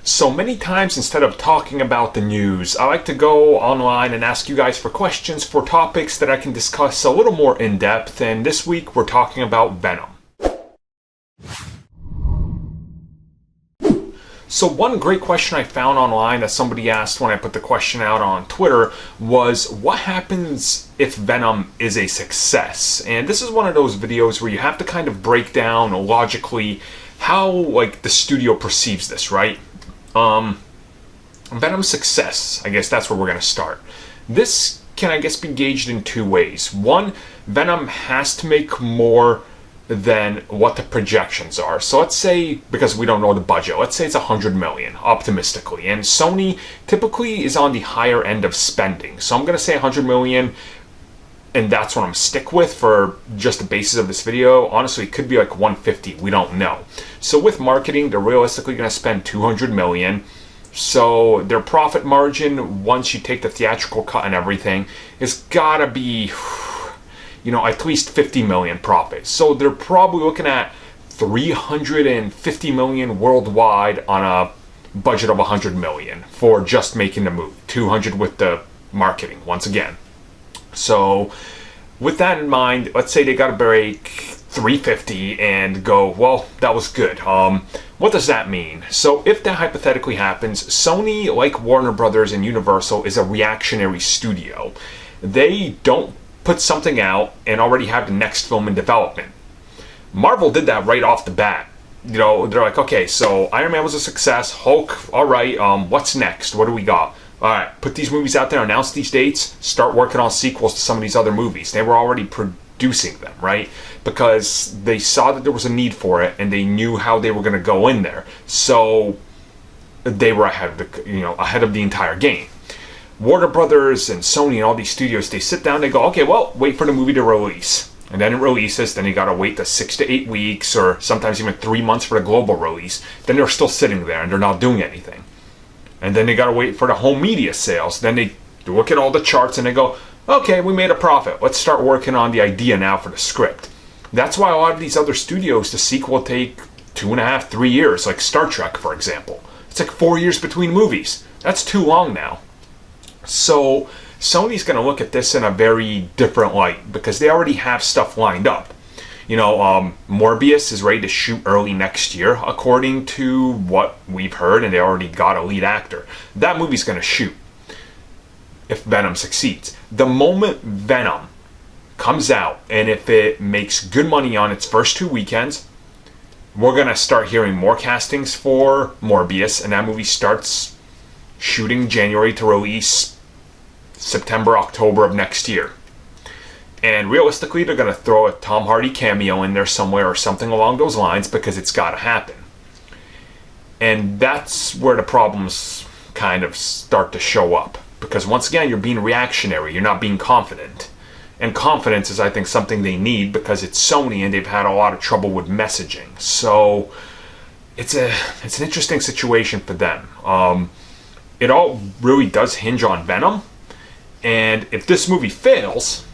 So many times, instead of talking about the news, I like to go online and ask you guys for questions for topics that I can discuss a little more in depth, and this week we're talking about Venom. So one great question I found online that somebody asked when I put the question out on Twitter was, what happens if Venom is a success? And this is one of those videos where you have to kind of break down logically how the studio perceives this, right? Venom's success, I guess that's where we're going to start. This can, I guess, be gauged in two ways. One, Venom has to make more than what the projections are. So let's say, because we don't know the budget, let's say it's 100 million, optimistically. And Sony typically is on the higher end of spending. So I'm going to say 100 million, and that's what I'm stick with for just the basis of this video. Honestly, it could be like 150, we don't know. So with marketing, they're realistically going to spend 200 million. So their profit margin, once you take the theatrical cut and everything, is gotta be, at least 50 million profit. So they're probably looking at 350 million worldwide on a budget of 100 million for just making the movie. 200 with the marketing, once again. So with that in mind, let's say they got to break 350 and go, well, that was good. What does that mean? So if that hypothetically happens, Sony, like Warner Brothers and Universal, is a reactionary studio. They don't put something out and already have the next film in development. Marvel did that right off the bat. They're like, okay, so Iron Man was a success, Hulk, all right, what's next? What do we got? All right, put these movies out there, announce these dates, start working on sequels to some of these other movies. They were already producing them, right? Because they saw that there was a need for it, and they knew how they were going to go in there. So they were ahead of the entire game. Warner Brothers and Sony and all these studios, they sit down, they go, okay, well, wait for the movie to release. And then it releases, then you got to wait the 6 to 8 weeks, or sometimes even 3 months for the global release. Then they're still sitting there, and they're not doing anything. And then they got to wait for the home media sales. Then they look at all the charts and they go, okay, we made a profit. Let's start working on the idea now for the script. That's why a lot of these other studios, the sequel will take 2.5, 3 years, like Star Trek, for example. It's like 4 years between movies. That's too long now. So Sony's going to look at this in a very different light because they already have stuff lined up. Morbius is ready to shoot early next year, according to what we've heard, and they already got a lead actor. That movie's going to shoot if Venom succeeds. The moment Venom comes out, and if it makes good money on its first 2 weekends, we're going to start hearing more castings for Morbius, and that movie starts shooting January to release September, October of next year. And realistically, they're going to throw a Tom Hardy cameo in there somewhere or something along those lines because it's got to happen. And that's where the problems kind of start to show up. Because once again, you're being reactionary. You're not being confident. And confidence is, I think, something they need because it's Sony and they've had a lot of trouble with messaging. So it's an interesting situation for them. It all really does hinge on Venom. And if this movie fails,